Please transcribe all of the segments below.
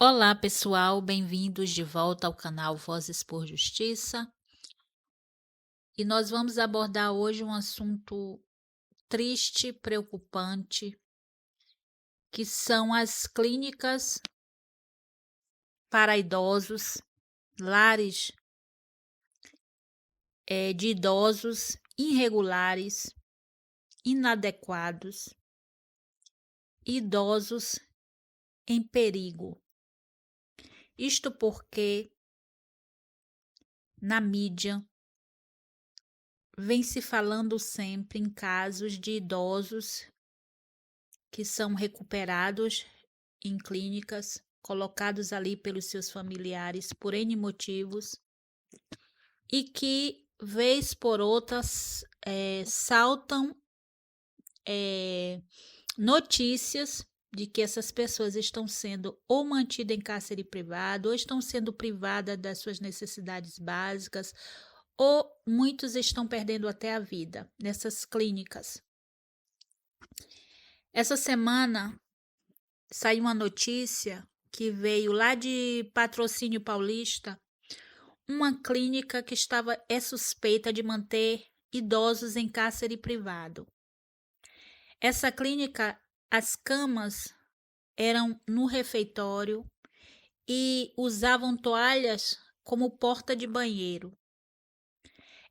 Olá, pessoal, bem-vindos de volta ao canal Vozes por Justiça. E nós vamos abordar hoje um assunto triste, preocupante, que são as clínicas para idosos, lares de idosos irregulares, inadequados, idosos em perigo. Isto porque na mídia vem se falando sempre em casos de idosos que são recuperados em clínicas, colocados ali pelos seus familiares por N motivos, e que, vez por outras, saltam notícias de que essas pessoas estão sendo ou mantidas em cárcere privado, ou estão sendo privadas das suas necessidades básicas, ou muitos estão perdendo até a vida nessas clínicas. Essa semana saiu uma notícia que veio lá de Patrocínio Paulista, uma clínica que é suspeita de manter idosos em cárcere privado. Essa clínica, as camas eram no refeitório e usavam toalhas como porta de banheiro.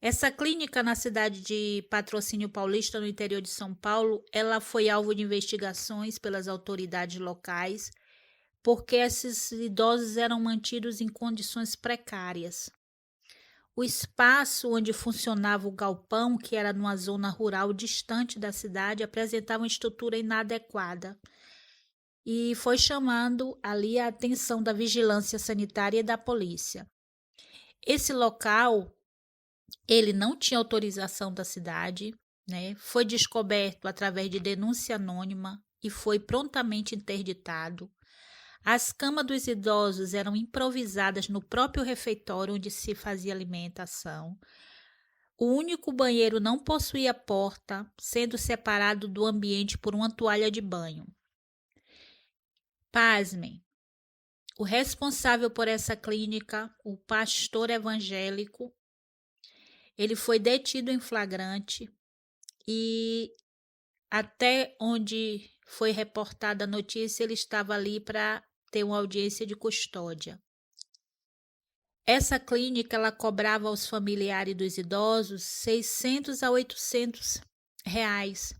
Essa clínica na cidade de Patrocínio Paulista, no interior de São Paulo, ela foi alvo de investigações pelas autoridades locais, porque esses idosos eram mantidos em condições precárias. O espaço onde funcionava o galpão, que era numa zona rural distante da cidade, apresentava uma estrutura inadequada e foi chamando ali a atenção da vigilância sanitária e da polícia. Esse local, ele não tinha autorização da cidade, né? Foi descoberto através de denúncia anônima e foi prontamente interditado. As camas dos idosos eram improvisadas no próprio refeitório onde se fazia alimentação. O único banheiro não possuía porta, sendo separado do ambiente por uma toalha de banho. Pasmem, o responsável por essa clínica, o pastor evangélico, ele foi detido em flagrante e até onde foi reportada a notícia, ele estava ali para ter uma audiência de custódia. Essa clínica, ela cobrava aos familiares dos idosos 600 a 800 reais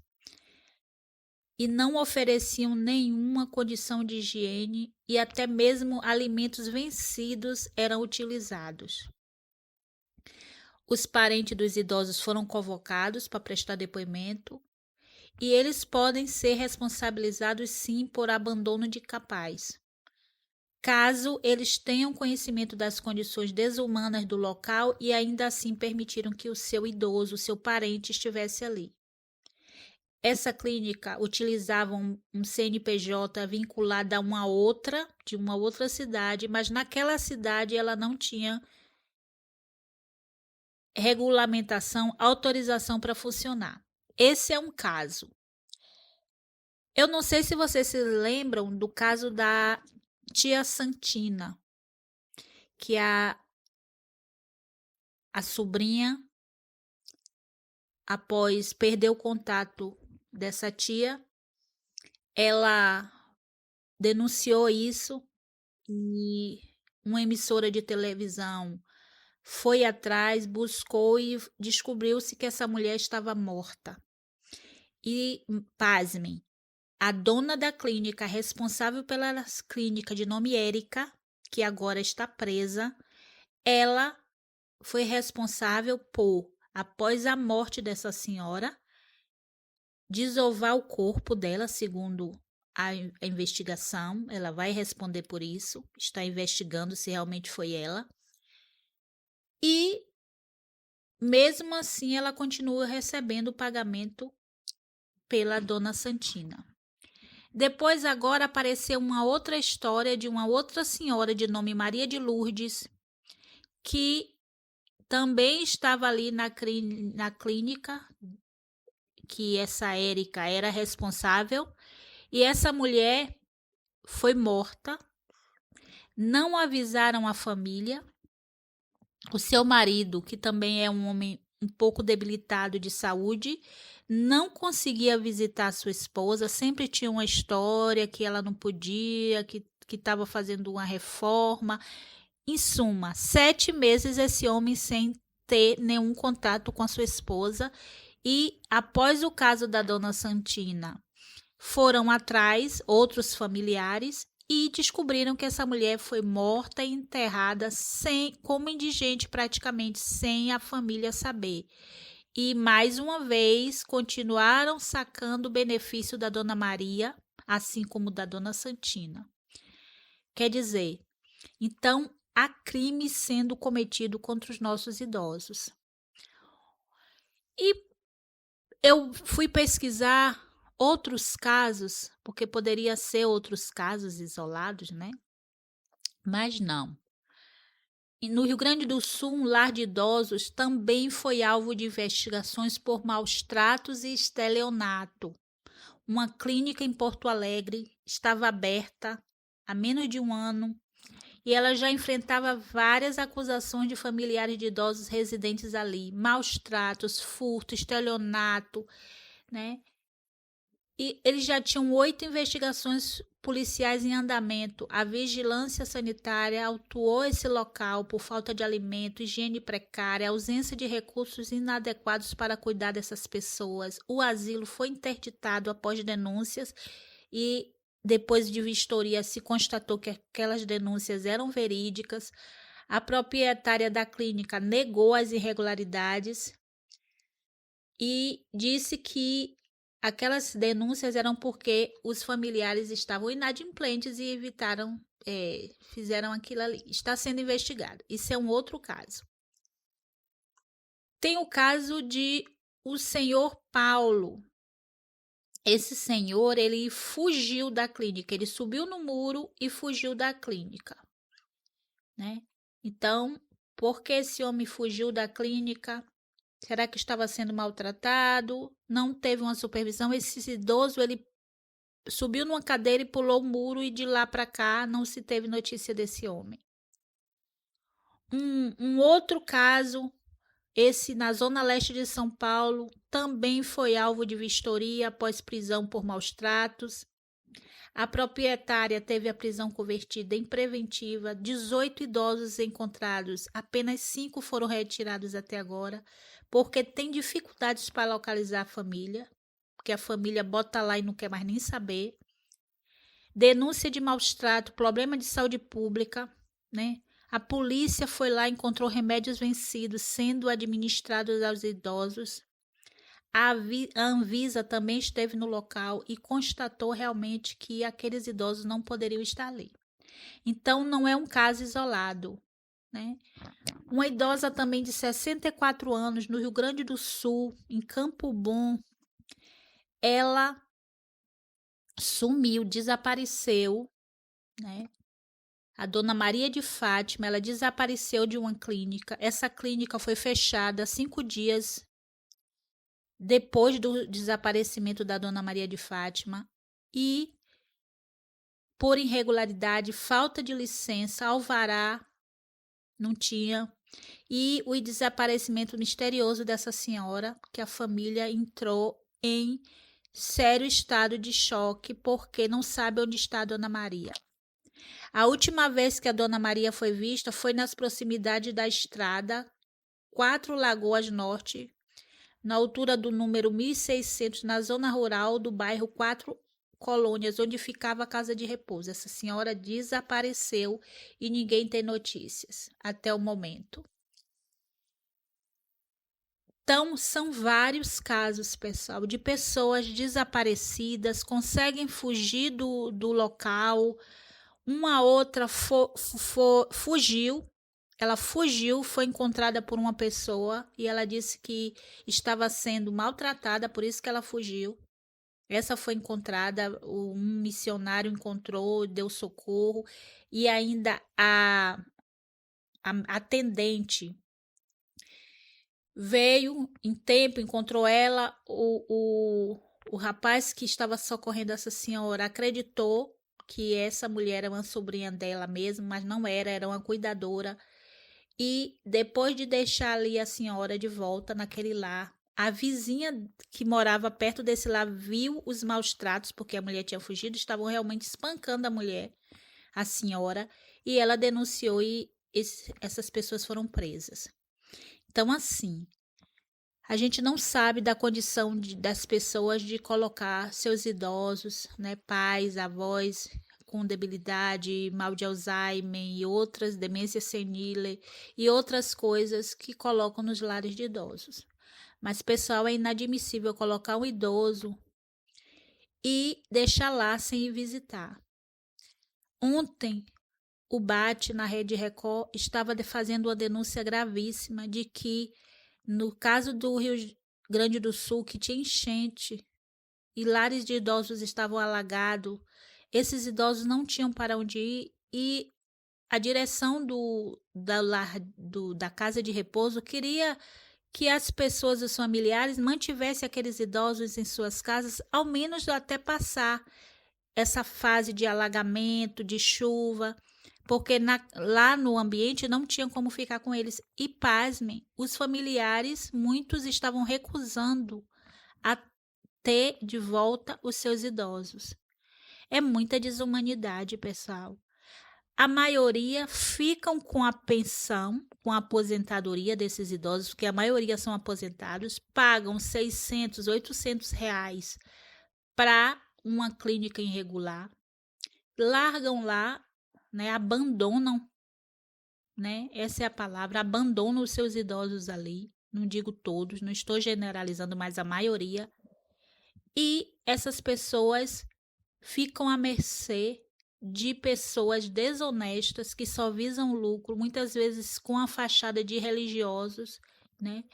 e não ofereciam nenhuma condição de higiene e até mesmo alimentos vencidos eram utilizados. Os parentes dos idosos foram convocados para prestar depoimento e eles podem ser responsabilizados sim por abandono de capaz, caso eles tenham conhecimento das condições desumanas do local e ainda assim permitiram que o seu idoso, o seu parente, estivesse ali. Essa clínica utilizava um CNPJ vinculado a uma outra, de uma outra cidade, mas naquela cidade ela não tinha regulamentação, autorização para funcionar. Esse é um caso. Eu não sei se vocês se lembram do caso da tia Santina, que a sobrinha, após perder o contato dessa tia, ela denunciou isso e uma emissora de televisão foi atrás, buscou e descobriu-se que essa mulher estava morta. E, pasmem, a dona da clínica responsável pela clínica de nome Érica, que agora está presa, ela foi responsável por, após a morte dessa senhora, desovar o corpo dela, segundo a investigação. Ela vai responder por isso, está investigando se realmente foi ela. E, mesmo assim, ela continua recebendo o pagamento pela dona Santina. Depois, agora, apareceu uma outra história de uma outra senhora de nome Maria de Lourdes, que também estava ali na clínica, que essa Érica era responsável, e essa mulher foi morta não avisaram a família. O seu marido, que também é um homem um pouco debilitado de saúde, não conseguia visitar sua esposa, sempre tinha uma história que ela não podia, que estava fazendo uma reforma. Em suma, 7 meses esse homem sem ter nenhum contato com a sua esposa. E após o caso da dona Santina, foram atrás outros familiares e descobriram que essa mulher foi morta e enterrada como indigente, praticamente sem a família saber. E mais uma vez continuaram sacando o benefício da Dona Maria, assim como da Dona Santina. Quer dizer, então há crime sendo cometido contra os nossos idosos. E eu fui pesquisar outros casos, porque poderia ser outros casos isolados, né? Mas não. E no Rio Grande do Sul, um lar de idosos também foi alvo de investigações por maus tratos e estelionato. Uma clínica em Porto Alegre estava aberta há menos de um ano e ela já enfrentava várias acusações de familiares de idosos residentes ali, maus tratos, furto, estelionato, né? E eles já tinham 8 investigações policiais em andamento. A vigilância sanitária autuou esse local por falta de alimento, higiene precária, ausência de recursos inadequados para cuidar dessas pessoas. O asilo foi interditado após denúncias e depois de vistoria se constatou que aquelas denúncias eram verídicas. A proprietária da clínica negou as irregularidades e disse que aquelas denúncias eram porque os familiares estavam inadimplentes e fizeram aquilo ali. Está sendo investigado. Isso é um outro caso. Tem o caso de o senhor Paulo. Esse senhor, ele fugiu da clínica. Ele subiu no muro e fugiu da clínica, né? Então, por que esse homem fugiu da clínica? Será que estava sendo maltratado? Não teve uma supervisão? Esse idoso, ele subiu numa cadeira e pulou o muro e de lá para cá não se teve notícia desse homem. Um outro caso, esse na zona leste de São Paulo, também foi alvo de vistoria após prisão por maus tratos. A proprietária teve a prisão convertida em preventiva, 18 idosos encontrados, apenas 5 foram retirados até agora, porque tem dificuldades para localizar a família, porque a família bota lá e não quer mais nem saber. Denúncia de maus tratos, problema de saúde pública, né? A polícia foi lá e encontrou remédios vencidos sendo administrados aos idosos. A Anvisa também esteve no local e constatou realmente que aqueles idosos não poderiam estar ali. Então, não é um caso isolado, né? Uma idosa também de 64 anos, no Rio Grande do Sul, em Campo Bom, ela sumiu, desapareceu, né? A dona Maria de Fátima, ela desapareceu de uma clínica. Essa clínica foi fechada 5 dias depois do desaparecimento da dona Maria de Fátima e por irregularidade, falta de licença, alvará não tinha, e o desaparecimento misterioso dessa senhora, que a família entrou em sério estado de choque porque não sabe onde está a dona Maria. A última vez que a dona Maria foi vista foi nas proximidades da estrada 4 Lagoas Norte, na altura do número 1600, na zona rural do bairro 4 Colônias, onde ficava a casa de repouso. Essa senhora desapareceu e ninguém tem notícias até o momento. Então, são vários casos, pessoal, de pessoas desaparecidas, conseguem fugir do local. Uma outra fugiu. Ela fugiu, foi encontrada por uma pessoa e ela disse que estava sendo maltratada, por isso que ela fugiu. Essa foi encontrada, um missionário encontrou, deu socorro e ainda a atendente veio em tempo, encontrou ela, o rapaz que estava socorrendo essa senhora acreditou que essa mulher era uma sobrinha dela mesmo, mas não era, era uma cuidadora. E depois de deixar ali a senhora de volta naquele lar, a vizinha que morava perto desse lar viu os maus tratos, porque a mulher tinha fugido, estavam realmente espancando a mulher, a senhora, e ela denunciou e essas pessoas foram presas. Então, assim, a gente não sabe da condição das pessoas de colocar seus idosos, né, pais, avós com debilidade, mal de Alzheimer e outras, demência senile e outras coisas que colocam nos lares de idosos. Mas, pessoal, é inadmissível colocar um idoso e deixar lá sem ir visitar. Ontem, o BAT na Rede Record estava fazendo uma denúncia gravíssima de que, no caso do Rio Grande do Sul, que tinha enchente e lares de idosos estavam alagados, esses idosos não tinham para onde ir e a direção da casa de repouso queria que as pessoas, os familiares, mantivessem aqueles idosos em suas casas, ao menos até passar essa fase de alagamento, de chuva, porque lá no ambiente não tinha como ficar com eles. E pasmem, os familiares, muitos estavam recusando a ter de volta os seus idosos. É muita desumanidade, pessoal. A maioria ficam com a pensão, com a aposentadoria desses idosos, porque a maioria são aposentados, pagam 600, 800 reais para uma clínica irregular, largam lá, né, abandonam, né, essa é a palavra, abandonam os seus idosos ali, não digo todos, não estou generalizando, mas a maioria, e essas pessoas ficam à mercê de pessoas desonestas que só visam lucro, muitas vezes com a fachada de religiosos, né?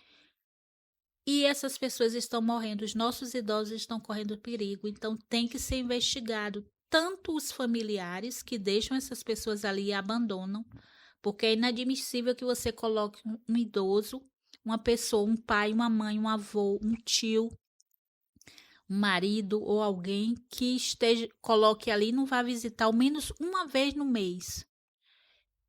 E essas pessoas estão morrendo, os nossos idosos estão correndo perigo, então tem que ser investigado tanto os familiares que deixam essas pessoas ali e abandonam, porque é inadmissível que você coloque um idoso, uma pessoa, um pai, uma mãe, um avô, um tio, um marido ou alguém que coloque ali e não vá visitar ao menos uma vez no mês.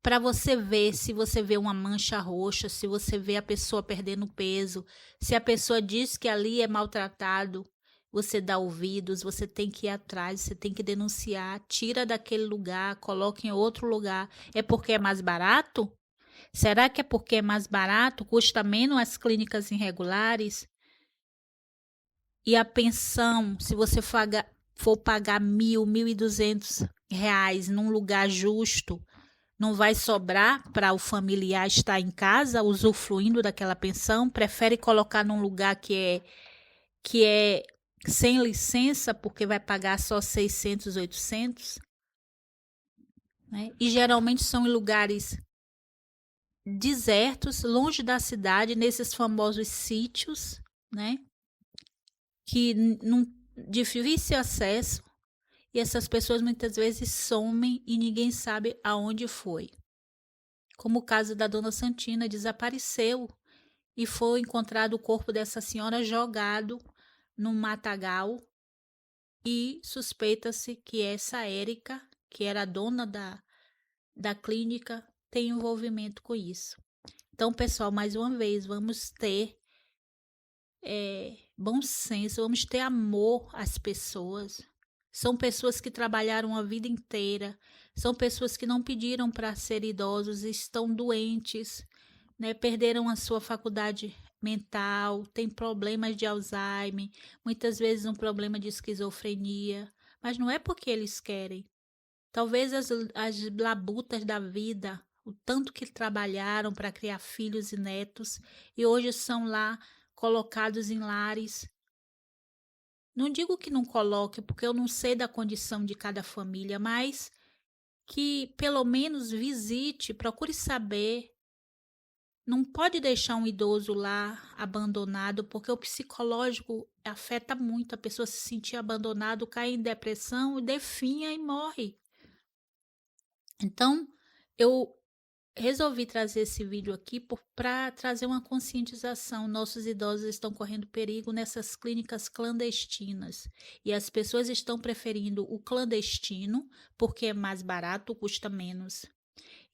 Para você ver se você vê uma mancha roxa, se você vê a pessoa perdendo peso, se a pessoa diz que ali é maltratado, você dá ouvidos, você tem que ir atrás, você tem que denunciar, tira daquele lugar, coloca em outro lugar. É porque é mais barato? Será que é porque é mais barato, custa menos as clínicas irregulares? E a pensão, se você for pagar 1.200 reais num lugar justo, não vai sobrar para o familiar estar em casa usufruindo daquela pensão? Prefere colocar num lugar que é sem licença, porque vai pagar só 600, 800? Né? E geralmente são em lugares desertos, longe da cidade, nesses famosos sítios, né? Que não difícil acesso, e essas pessoas muitas vezes somem e ninguém sabe aonde foi. Como o caso da dona Santina, desapareceu e foi encontrado o corpo dessa senhora jogado num matagal e suspeita-se que essa Érica, que era a dona da clínica, tem envolvimento com isso. Então, pessoal, mais uma vez, vamos ter bom senso, vamos ter amor às pessoas. São pessoas que trabalharam a vida inteira, são pessoas que não pediram para ser idosos, estão doentes, né? Perderam a sua faculdade mental, têm problemas de Alzheimer, muitas vezes um problema de esquizofrenia, mas não é porque eles querem. Talvez as labutas da vida, o tanto que trabalharam para criar filhos e netos, e hoje são lá colocados em lares. Não digo que não coloque, porque eu não sei da condição de cada família, mas que pelo menos visite, procure saber. Não pode deixar um idoso lá abandonado, porque o psicológico afeta muito a pessoa se sentir abandonado, cai em depressão, definha e morre. Então, eu resolvi trazer esse vídeo aqui para trazer uma conscientização. Nossos idosos estão correndo perigo nessas clínicas clandestinas e as pessoas estão preferindo o clandestino porque é mais barato, custa menos.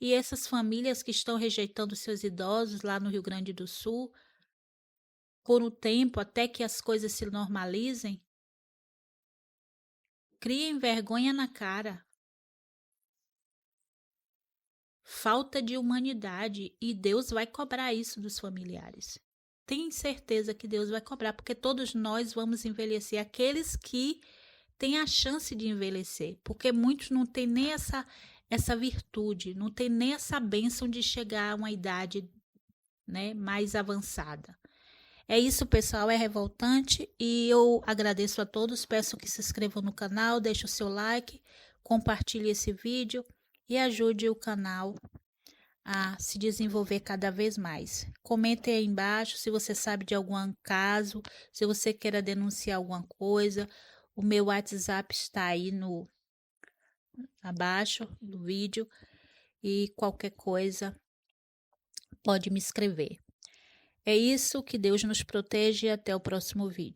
E essas famílias que estão rejeitando seus idosos lá no Rio Grande do Sul, por um tempo até que as coisas se normalizem, criem vergonha na cara. Falta de humanidade, e Deus vai cobrar isso dos familiares. Tenho certeza que Deus vai cobrar, porque todos nós vamos envelhecer, aqueles que têm a chance de envelhecer, porque muitos não têm nem essa virtude, não têm nem essa bênção de chegar a uma idade, né, mais avançada. É isso, pessoal, é revoltante e eu agradeço a todos, peço que se inscrevam no canal, deixe o seu like, compartilhe esse vídeo e ajude o canal a se desenvolver cada vez mais. Comente aí embaixo se você sabe de algum caso, se você queira denunciar alguma coisa. O meu WhatsApp está aí abaixo do vídeo e qualquer coisa pode me escrever. É isso, que Deus nos proteja e até o próximo vídeo.